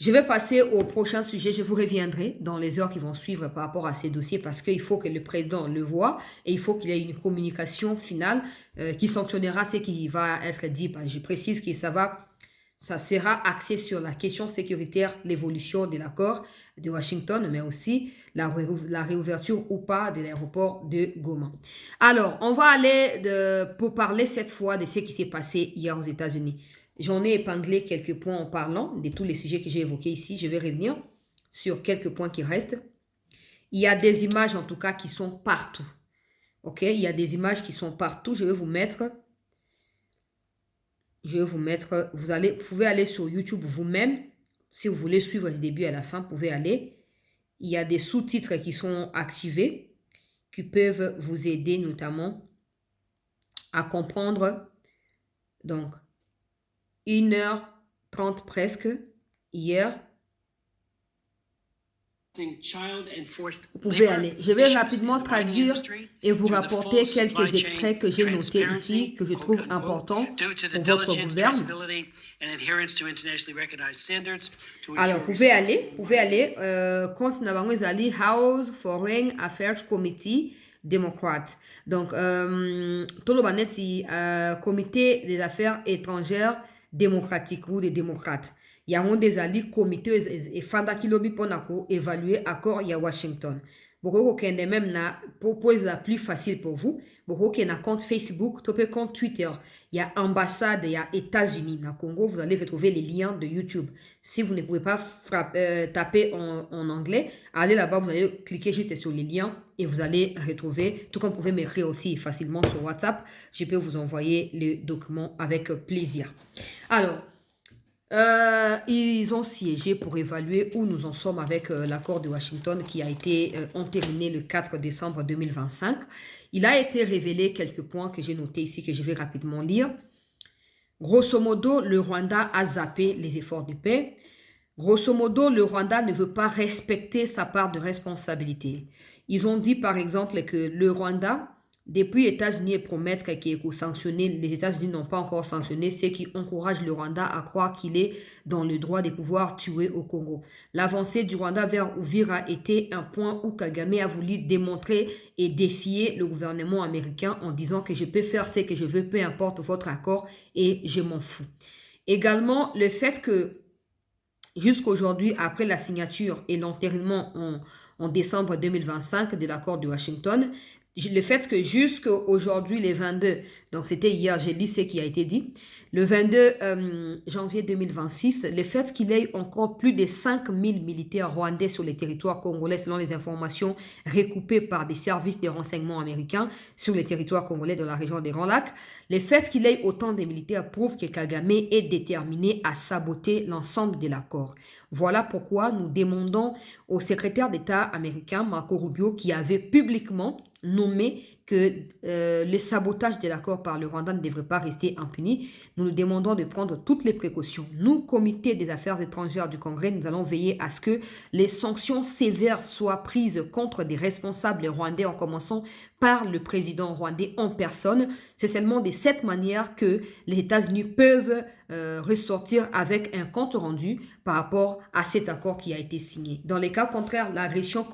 Je vais passer au prochain sujet. Je vous reviendrai dans les heures qui vont suivre par rapport à ces dossiers parce qu'il faut que le président le voie et il faut qu'il y ait une communication finale qui sanctionnera ce qui va être dit. Je précise que ça sera axé sur la question sécuritaire, l'évolution de l'accord de Washington, mais aussi la réouverture ou pas de l'aéroport de Goma. Alors, on va aller pour parler cette fois de ce qui s'est passé hier aux États-Unis. J'en ai épinglé quelques points en parlant de tous les sujets que j'ai évoqués ici. Je vais revenir sur quelques points qui restent. Il y a des images en tout cas qui sont partout. Ok, il y a des images qui sont partout. Je vais vous mettre, vous pouvez aller sur YouTube vous-même. Si vous voulez suivre du début à la fin, vous pouvez aller. Il y a des sous-titres qui sont activés, qui peuvent vous aider notamment à comprendre. Donc, 1h30 presque, hier. Vous pouvez aller. Je vais rapidement traduire et vous rapporter quelques extraits que j'ai notés ici, que je trouve importants pour votre gouvernement. Alors, vous pouvez aller, compte Nabango Zali, House Foreign Affairs Committee, démocrate. Donc, Tolobaneti, comité des affaires étrangères démocratiques ou des démocrates. Il y a des alliés comités et fanda kilobi pour évaluer accord à Washington. Beaucoup qui est même pour la plus facile pour vous. Beaucoup qui est un compte Facebook, compte Twitter. Il y a ambassade, il y a États-Unis. Dans Congo, vous allez retrouver les liens de YouTube. Si vous ne pouvez pas taper en anglais, allez là-bas, vous allez cliquer juste sur les liens et vous allez retrouver, tout comme vous pouvez m'écrire aussi facilement sur WhatsApp, je peux vous envoyer le document avec plaisir. Alors, ils ont siégé pour évaluer où nous en sommes avec l'accord de Washington qui a été entériné le 4 décembre 2025. Il a été révélé quelques points que j'ai notés ici, que je vais rapidement lire. Grosso modo, le Rwanda a zappé les efforts de paix. Grosso modo, le Rwanda ne veut pas respecter sa part de responsabilité. Ils ont dit par exemple que le Rwanda Depuis les États-Unis promettre qu'il est sanctionné, les États-Unis n'ont pas encore sanctionné, ce qui encourage le Rwanda à croire qu'il est dans le droit de pouvoir tuer au Congo. L'avancée du Rwanda vers Uvira a été un point où Kagame a voulu démontrer et défier le gouvernement américain en disant que je peux faire ce que je veux, peu importe votre accord et je m'en fous. Également, le fait que jusqu'aujourd'hui, après la signature et l'enterrement en décembre 2025 de l'accord de Washington, le fait que jusqu'à aujourd'hui, les 22, donc c'était hier, j'ai lu ce qui a été dit, le 22 janvier 2026, le fait qu'il y ait encore plus de 5000 militaires rwandais sur les territoires congolais, selon les informations recoupées par des services de renseignement américains sur les territoires congolais dans la région des Grands Lacs, le fait qu'il y ait autant de militaires prouve que Kagame est déterminé à saboter l'ensemble de l'accord. Voilà pourquoi nous demandons au secrétaire d'État américain, Marco Rubio, qui avait publiquement nommé que le sabotage de l'accord par le Rwanda ne devrait pas rester impuni. Nous nous demandons de prendre toutes les précautions. Nous, Comité des affaires étrangères du Congrès, nous allons veiller à ce que les sanctions sévères soient prises contre des responsables rwandais, en commençant par le président rwandais en personne. C'est seulement de cette manière que les États-Unis peuvent ressortir avec un compte rendu par rapport à cet accord qui a été signé. Dans les cas contraires, l'agression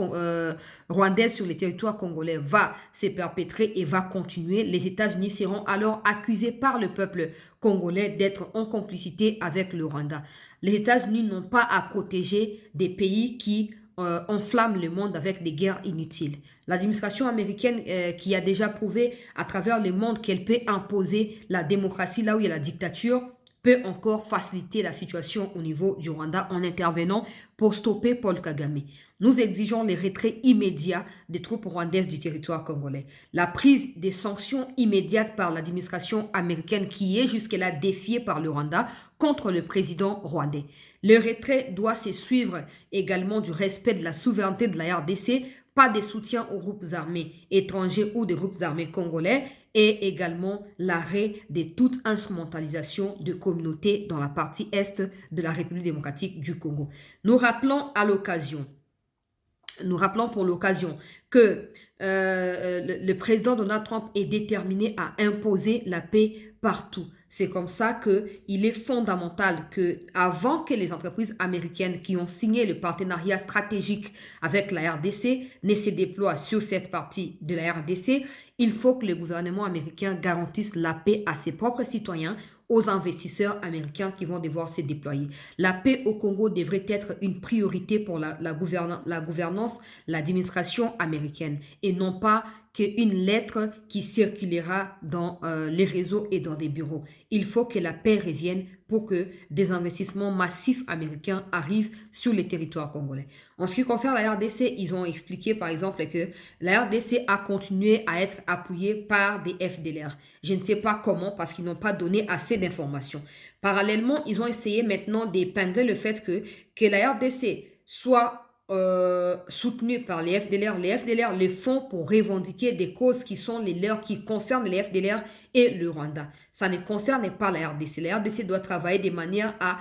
rwandaise sur les territoires congolais va se perpétrer et va continuer. Les États-Unis seront alors accusés par le peuple congolais d'être en complicité avec le Rwanda. Les États-Unis n'ont pas à protéger des pays qui enflamme le monde avec des guerres inutiles. L'administration américaine qui a déjà prouvé à travers le monde qu'elle peut imposer la démocratie là où il y a la dictature, peut encore faciliter la situation au niveau du Rwanda en intervenant pour stopper Paul Kagame. Nous exigeons le retrait immédiat des troupes rwandaises du territoire congolais. La prise des sanctions immédiates par l'administration américaine qui est jusque-là défiée par le Rwanda contre le président rwandais. Le retrait doit se suivre également du respect de la souveraineté de la RDC, pas de soutien aux groupes armés étrangers ou des groupes armés congolais, et également l'arrêt de toute instrumentalisation de communautés dans la partie est de la République démocratique du Congo. Nous rappelons pour l'occasion que le président Donald Trump est déterminé à imposer la paix partout. C'est comme ça qu'il est fondamental que, avant que les entreprises américaines qui ont signé le partenariat stratégique avec la RDC ne se déploient sur cette partie de la RDC, il faut que le gouvernement américain garantisse la paix à ses propres citoyens, aux investisseurs américains qui vont devoir se déployer. La paix au Congo devrait être une priorité pour la gouvernance, l'administration américaine, et non pas qu'une lettre qui circulera dans les réseaux et dans des bureaux. Il faut que la paix revienne pour que des investissements massifs américains arrivent sur les territoires congolais. En ce qui concerne la RDC, ils ont expliqué par exemple que la RDC a continué à être appuyée par des FDLR. Je ne sais pas comment parce qu'ils n'ont pas donné assez d'informations. Parallèlement, ils ont essayé maintenant d'épingler le fait que la RDC soit soutenus par les FDLR. Les FDLR le font pour revendiquer des causes qui sont les leurs, qui concernent les FDLR et le Rwanda. Ça ne concerne pas la RDC. La RDC doit travailler de manière à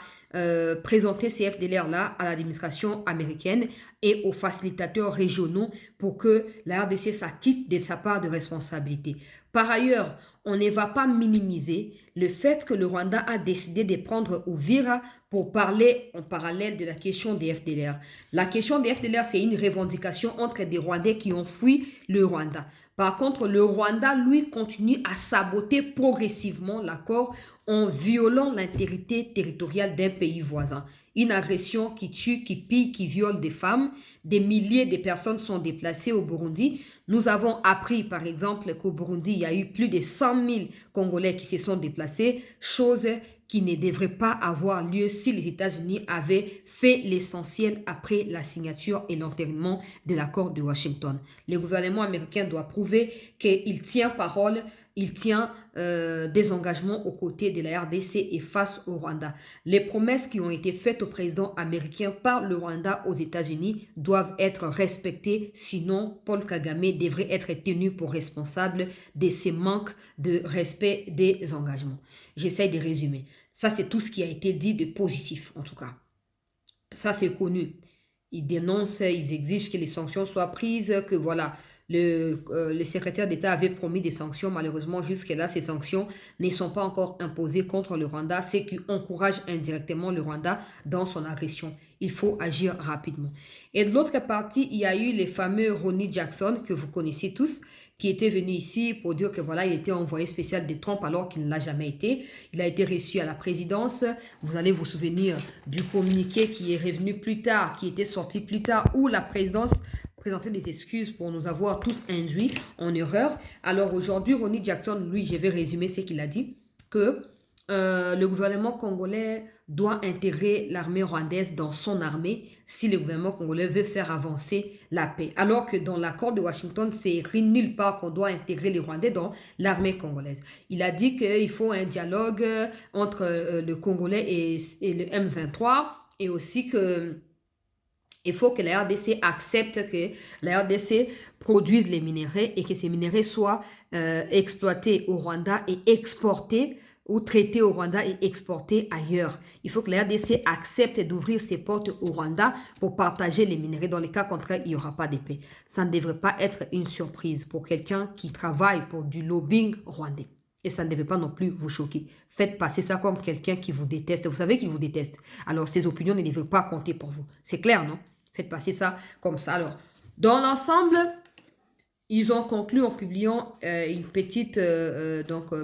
présenter ces FDLR-là à l'administration américaine et aux facilitateurs régionaux pour que la RDC s'acquitte de sa part de responsabilité. Par ailleurs, on ne va pas minimiser le fait que le Rwanda a décidé de prendre Uvira pour parler en parallèle de la question des FDLR. La question des FDLR, c'est une revendication entre des Rwandais qui ont fui le Rwanda. Par contre, le Rwanda, lui, continue à saboter progressivement l'accord en violant l'intégrité territoriale d'un pays voisin. Une agression qui tue, qui pille, qui viole des femmes. Des milliers de personnes sont déplacées au Burundi. Nous avons appris, par exemple, qu'au Burundi, il y a eu plus de 100 000 Congolais qui se sont déplacés, chose qui ne devrait pas avoir lieu si les États-Unis avaient fait l'essentiel après la signature et l'enterrement de l'accord de Washington. Le gouvernement américain doit prouver qu'il tient parole, il tient des engagements aux côtés de la RDC et face au Rwanda. Les promesses qui ont été faites au président américain par le Rwanda aux États-Unis doivent être respectées, sinon Paul Kagame devrait être tenu pour responsable de ces manques de respect des engagements. J'essaie de résumer. Ça, c'est tout ce qui a été dit de positif, en tout cas. Ça, c'est connu. Ils dénoncent, ils exigent que les sanctions soient prises, que voilà, Le secrétaire d'État avait promis des sanctions. Malheureusement, jusque-là, ces sanctions ne sont pas encore imposées contre le Rwanda, ce qui encourage indirectement le Rwanda dans son agression. Il faut agir rapidement. Et de l'autre partie, il y a eu les fameux Ronnie Jackson, que vous connaissez tous, qui était venu ici pour dire que voilà, il était envoyé spécial de Trump alors qu'il ne l'a jamais été. Il a été reçu à la présidence. Vous allez vous souvenir du communiqué qui est revenu plus tard, qui était sorti plus tard, où la présidence présentait des excuses pour nous avoir tous induits en erreur. Alors aujourd'hui, Ronnie Jackson, lui, je vais résumer ce qu'il a dit, que le gouvernement congolais doit intégrer l'armée rwandaise dans son armée si le gouvernement congolais veut faire avancer la paix. Alors que dans l'accord de Washington, c'est écrit nulle part qu'on doit intégrer les Rwandais dans l'armée congolaise. Il a dit qu'il faut un dialogue entre le Congolais et le M23 et aussi que il faut que la RDC accepte que la RDC produise les minéraux et que ces minéraux soient exploités au Rwanda et exportés ou traités au Rwanda et exportés ailleurs. Il faut que la RDC accepte d'ouvrir ses portes au Rwanda pour partager les minéraux. Dans les cas contraires, il n'y aura pas de paix. Ça ne devrait pas être une surprise pour quelqu'un qui travaille pour du lobbying rwandais. Et ça ne devait pas non plus vous choquer. Faites passer ça comme quelqu'un qui vous déteste. Vous savez qu'il vous déteste. Alors, ses opinions ne devraient pas compter pour vous. C'est clair, non? Faites passer ça comme ça. Alors, dans l'ensemble, ils ont conclu en publiant une petite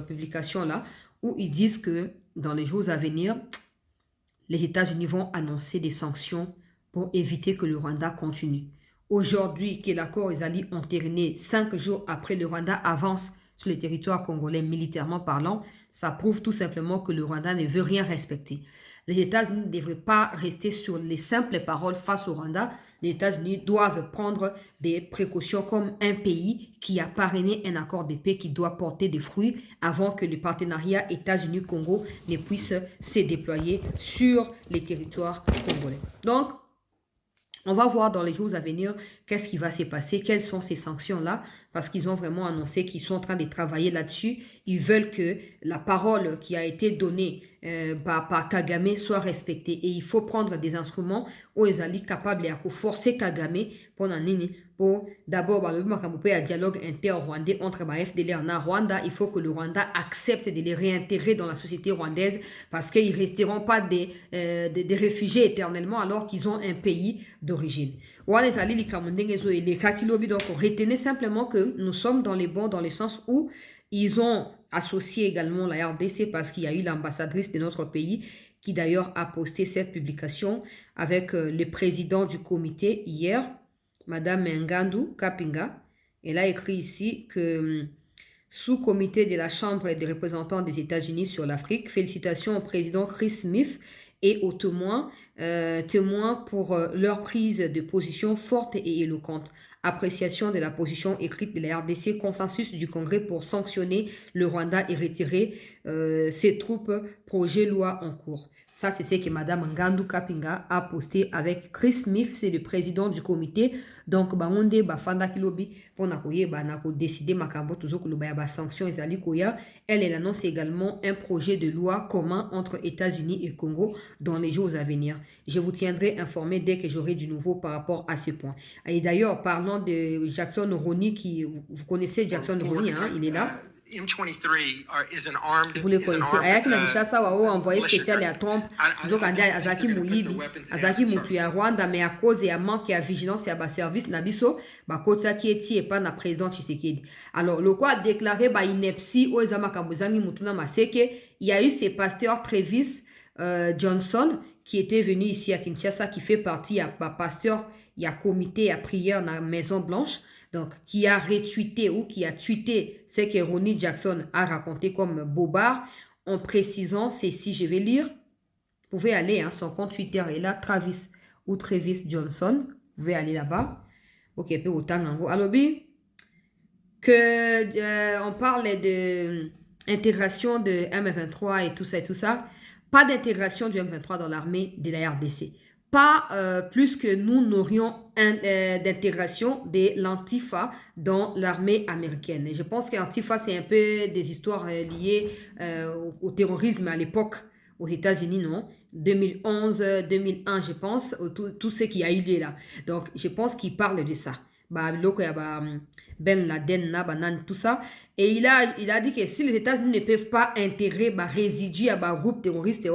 publication là, où ils disent que dans les jours à venir, les États-Unis vont annoncer des sanctions pour éviter que le Rwanda continue. Aujourd'hui, que l'accord Ezali entériné 5 jours après le Rwanda avance sur les territoires congolais militairement parlant, ça prouve tout simplement que le Rwanda ne veut rien respecter. Les États-Unis ne devraient pas rester sur les simples paroles face au Rwanda. Les États-Unis doivent prendre des précautions comme un pays qui a parrainé un accord de paix qui doit porter des fruits avant que le partenariat États-Unis-Congo ne puisse se déployer sur les territoires congolais. Donc, on va voir dans les jours à venir qu'est-ce qui va se passer, quelles sont ces sanctions-là, parce qu'ils ont vraiment annoncé qu'ils sont en train de travailler là-dessus. Ils veulent que la parole qui a été donnée par Kagame soit respectée. Et il faut prendre des instruments où ils allaient capables de forcer Kagame pour d'abord un dialogue inter-rwandais entre FDLR et Rwanda. Il faut que le Rwanda accepte de les réintégrer dans la société rwandaise parce qu'ils ne resteront pas des réfugiés éternellement alors qu'ils ont un pays d'origine. Donc retenez simplement que nous sommes dans les bons dans le sens où ils ont associé également la RDC parce qu'il y a eu l'ambassadrice de notre pays qui d'ailleurs a posté cette publication avec le président du comité hier, Madame Ngandu Kapinga. Elle a écrit ici que sous-comité de la Chambre des représentants des États-Unis sur l'Afrique, félicitations au président Chris Smith et aux témoins pour leur prise de position forte et éloquente. Appréciation de la position écrite de la RDC, consensus du Congrès pour sanctionner le Rwanda et retirer ses troupes, projet loi en cours. Ça, c'est ce que Madame Ngandu Kapinga a posté avec Chris Smith, c'est le président du comité. Donc, bangonde bafanda kilobi pour nakoye banako décider makambo toujours que le ba sanction ezali koya. Elle annonce également un projet de loi commun entre États-Unis et Congo dans les jours à venir. Je vous tiendrai informé dès que j'aurai du nouveau par rapport à ce point. Et d'ailleurs, parlant de Jackson Ronnie, vous connaissez Jackson Ronnie, hein, il est là. Vous le connaissez. Ayaki na Kinshasa wao envoyé spécial à Trump. Donc andi azaki muyibi, azaki mutu ya Rwanda mais à cause ya manque ya vigilance ya ba service na biso, ba kotsa ki eti et pas na président Tshisekedi. Alors le quoi a déclaré ba ineptie o ezama kambozangi mutu na maseke, il y a eu ces pasteurs Travis Johnson qui était venu ici à Kinshasa qui fait partie ya pasteur, il y a comité à prière dans la Maison Blanche. Donc, qui a retweeté ou qui a tweeté ce que Ronnie Jackson a raconté comme bobard, en précisant ceci, je vais lire. Vous pouvez aller, son compte Twitter est là, Travis Johnson. Vous pouvez aller là-bas. Ok, peu autant en gros. Alors, on parle de intégration de M23 et tout ça. Pas d'intégration du M23 dans l'armée de la RDC. Pas plus que nous n'aurions d'intégration de l'Antifa dans l'armée américaine. Et je pense que l'Antifa, c'est un peu des histoires liées au terrorisme à l'époque aux États-Unis, non? 2011, 2001, je pense, tout ce qui a eu lieu là. Donc, je pense qu'ils parlent de ça. biloko ya Ben Laden, Banan, tout ça. Et il a dit que si les États-Unis ne peuvent pas intégrer résidus à groupe terroriste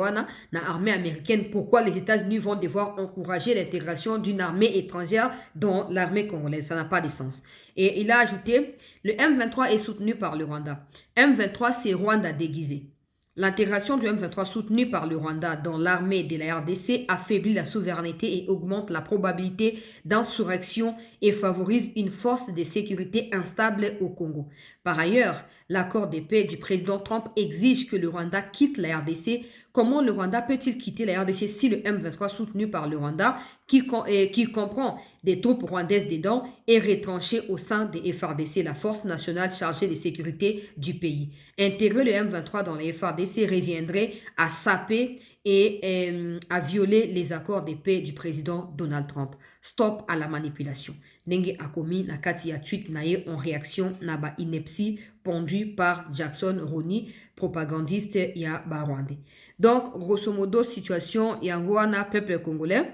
na armée américaine, pourquoi les États-Unis vont devoir encourager l'intégration d'une armée étrangère dans l'armée congolaise? Ça n'a pas de sens. Et il a ajouté, le M23 est soutenu par le Rwanda. M23, c'est Rwanda déguisé. L'intégration du M23 soutenue par le Rwanda dans l'armée de la RDC affaiblit la souveraineté et augmente la probabilité d'insurrection et favorise une force de sécurité instable au Congo. Par ailleurs, l'accord de paix du président Trump exige que le Rwanda quitte la RDC. Comment le Rwanda peut-il quitter la RDC si le M23 soutenu par le Rwanda, qui comprend des troupes rwandaises dedans, est retranché au sein des FARDC, la force nationale chargée de sécurité du pays? Intégrer le M23 dans les FARDC reviendrait à saper et à violer les accords de paix du président Donald Trump. Stop à la manipulation. Nenge Akomi na kati ya tweet nae en réaction na ba ineptie pondu par Jackson Roni, propagandiste ya Rwandais. Donc, grosso modo, situation yango na peuple congolais.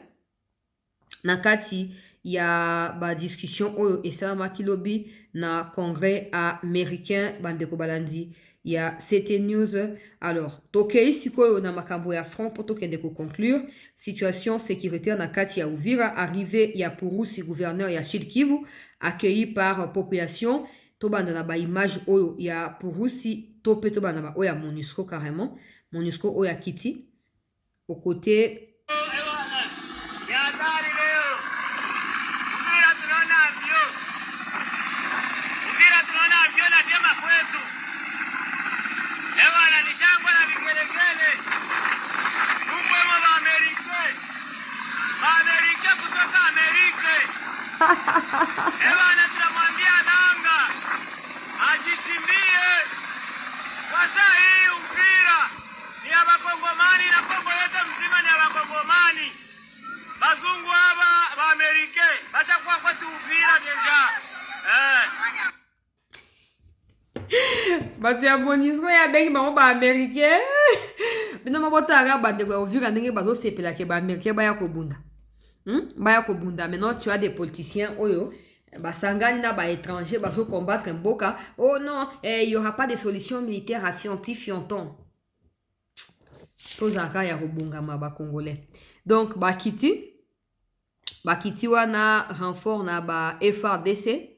Na kati ya discussion oyo esalamaki lobi na congrès américain bandeko balandi ya CT News. Alors, tokei sikoyo na makambo ya front pour tokende ko conclure. Situation sécuritaire na kati ya Uvira, arrivé ya Purusi, gouverneur ya Sud Kivu, accueilli par population. Tobanda na ba image oyo ya Purusi, topé tobanda ba oya MONUSCO carrément. MONUSCO oya Kiti au côté Ewana tunamwambia nanga ajichimbie kwa saa hii. Uvira ni ya Bakongomani na Kongo yote mzima ni ya Bakongomani. Bazungu haba Baamerike basa kwa kwetu Uvira deja. Batu ya MONUSCO ya bengi bango Baamerike. Bino mabota aga bandeko ya Uvira ndenge bazo sepela ke Baamerike baya kobunda. Baya kobunda. Maintenant tu as des politiciens oyo basangani na ba étranger baso combattre mboka. Oh non, il y aura pas de solution militaire à Fianton. Tozaka ya kobungama ba congolais. Donc bakiti wana renfort na ba FARDC,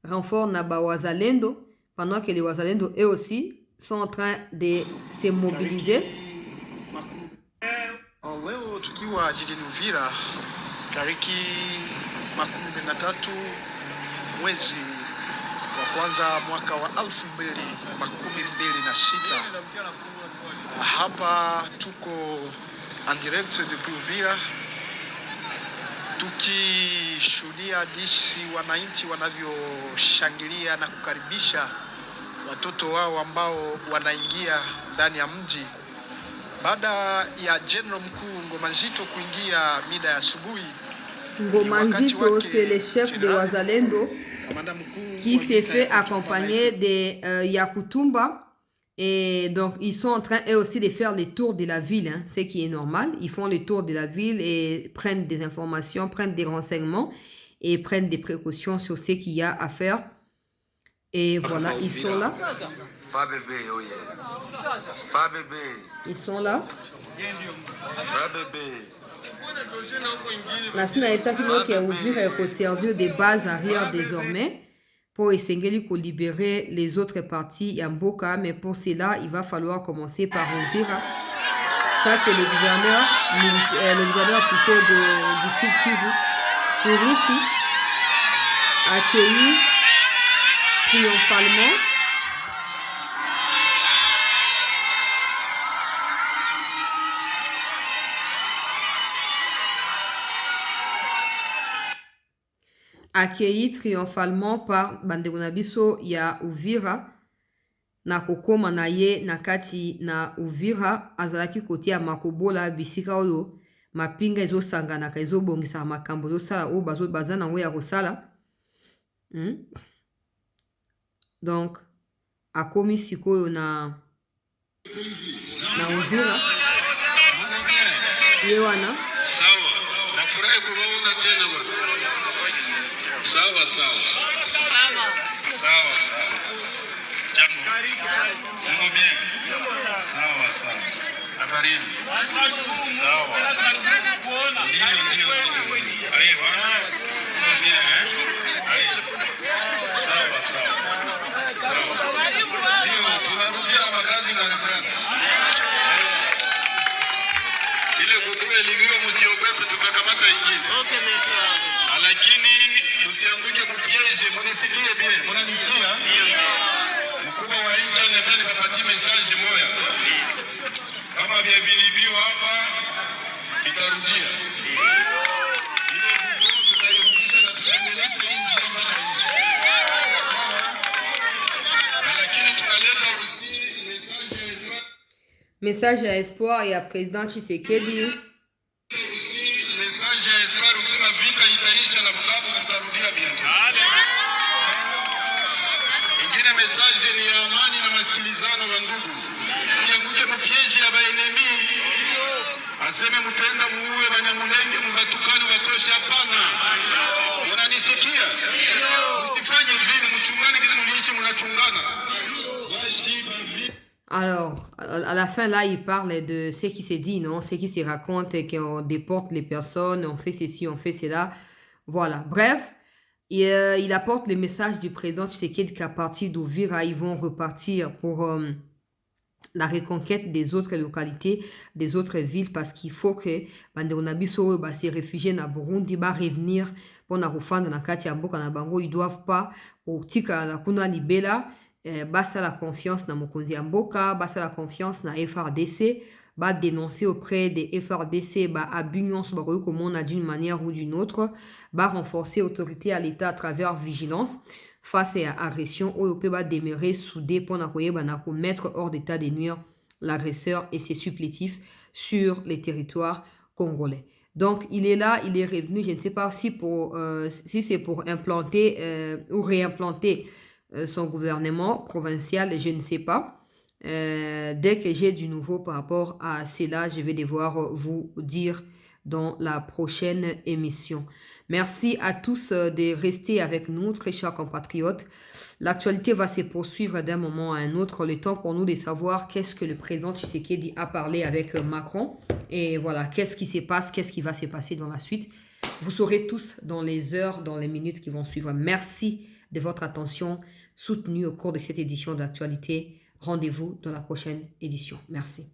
renfort na ba wazalendo, pendant que les wazalendo eux aussi sont en train de se mobiliser. Leo tukiwa jijini Uvira tariki 13 mwezi wa kwanza mwaka wa 2026. Hapa tuko en direct depuis Uvira tukishuhudia jinsi wananchi wanavyoshangilia na kukaribisha watoto wao ambao wanaingia ndani ya mji baada ya General Mkuu Ngoma Nzito kuingia mida ya asubuhi. Ngoma Nzito, c'est le chef de Wazalendo qui s'est fait accompagner de Yakutumba. Et donc, ils sont en train, eux aussi, de faire le tour de la ville, hein, ce qui est normal. Ils font le tour de la ville et prennent des informations, prennent des renseignements et prennent des précautions sur ce qu'il y a à faire. Et voilà, ils sont là. Ils sont là. La Sina est ça qui est ouvert et pour servir de base arrière désormais pour essayer de libérer les autres parties Yamboka. Mais pour cela, il va falloir commencer par ouvrir. Ça, c'est le gouverneur plutôt du Sud Kivu. Pour aussi accueilli triomphalement. Accueilli triomphalement par Bandegunabiso ya Uvira na kokoma na ye na kati na Uvira azalaki kote ya Makobola bisika oyo mapinga ezosangana ka ezobongisa makambo ezosala oyo baza nango ya kosala. Donc akomi sikoyo na Uvira ye wana Sawa, nafurahi kuona tena bwana. Sawa. Sawa sawa. Sawa sawa. Jambo. Jambo bien. Sawa sawa. Habarini. Sawa. Ndio. Aiwa. Bien. Aiwa. Sawa sawa. Ndio, tunarudia makazi na nafasi. Ile kutume ilivyo msiogope tukakamata ingine. Okay, mesa. Lakini msianguke kupiaje, mnisikie bien. Mnanisikia? Mkubwa wa nchi anataka nikapatie message moja. Kama vilivyo hapa itarudia. Tutarudisha na tutaendeleza nchi kama nchi. Lakini tunaleta Message à espoir et à président Tshisekedi. Message ya espoir kusema vita itaisha na Bukavu tutarudia bientôt. Ingine message ni ya amani na masikilizano wa ndugu. Mjamuje mkieji ya baenemi. Aseme mtenda muue Banyamulenge mbatukani watosha hapana. Unanisikia? Msifanye vile mchungane kitu mliishi mnachungana. Alors, à la fin, là, il parle de ce qui s'est dit, non? Ce qui se raconte, qu'on déporte les personnes, on fait ceci, on fait cela. Voilà. Bref, il apporte le message du président Tshisekedi qu'à partir d'Uvira, ils vont repartir pour la reconquête des autres localités, des autres villes, parce qu'il faut que ces réfugiés na Burundi va revenir pour na refendre na kati ya mboka na bango. Ils doivent pas au tika la kuna libela. Basta la confiance na mokonzi ya mboka, basta la confiance na FRDC, ba dénoncer auprès des FRDC ba abus nyonso ba comme on a d'une manière ou d'une autre, ba renforcer autorité à l'État à travers vigilance face à agression ou peut ba demeurer soudé pour na koyeba na ko mettre hors d'état de nuire l'agresseur et ses supplétifs sur les territoires congolais. Donc il est là, il est revenu, je ne sais pas si pour si c'est pour implanter ou réimplanter son gouvernement provincial, je ne sais pas. Dès que j'ai du nouveau par rapport à cela, je vais devoir vous dire dans la prochaine émission. Merci à tous de rester avec nous, très chers compatriotes. L'actualité va se poursuivre d'un moment à un autre. Le temps pour nous de savoir qu'est-ce que le président Tshisekedi a parlé avec Macron. Et voilà, qu'est-ce qui se passe, qu'est-ce qui va se passer dans la suite. Vous saurez tous dans les heures, dans les minutes qui vont suivre. Merci de votre attention soutenue au cours de cette édition d'actualité. Rendez-vous dans la prochaine édition. Merci.